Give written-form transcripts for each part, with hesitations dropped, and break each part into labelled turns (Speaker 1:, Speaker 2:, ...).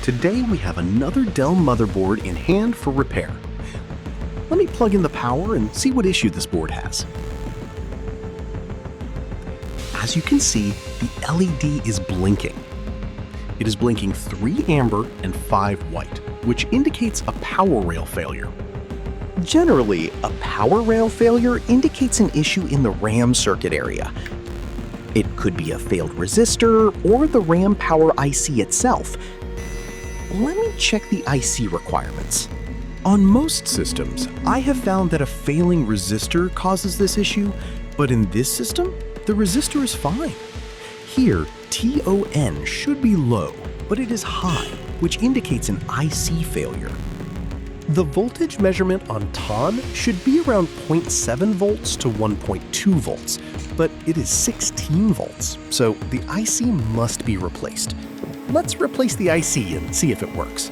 Speaker 1: Today we have another Dell motherboard in hand for repair. Let me plug in the power and see what issue this board has. As you can see, the LED is blinking. It is blinking 3 amber and 5 white, which indicates a power rail failure. Generally, a power rail failure indicates an issue in the RAM circuit area. It could be a failed resistor or the RAM power IC itself. Let me check the IC requirements. On most systems, I have found that a failing resistor causes this issue, but in this system, the resistor is fine. Here, TON should be low, but it is high, which indicates an IC failure. The voltage measurement on TON should be around 0.7 volts to 1.2 volts, but it is 16 volts, so the IC must be replaced. Let's replace the IC and see if it works.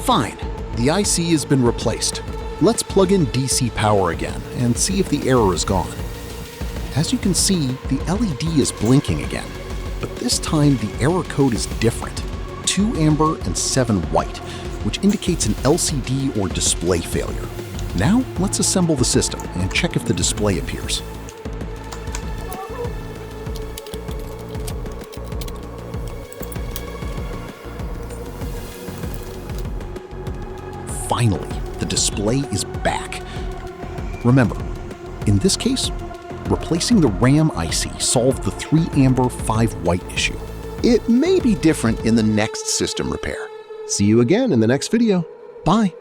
Speaker 2: Fine, the IC has been replaced. Let's plug in DC power again and see if the error is gone. As you can see, the LED is blinking again, but this time the error code is different, 2 amber and 7 white, which indicates an LCD or display failure. Now let's assemble the system and check if the display appears. Finally, the display is back. Remember, in this case, replacing the RAM IC solved the 3 amber 5 white issue. It may be different in the next system repair. See you again in the next video. Bye.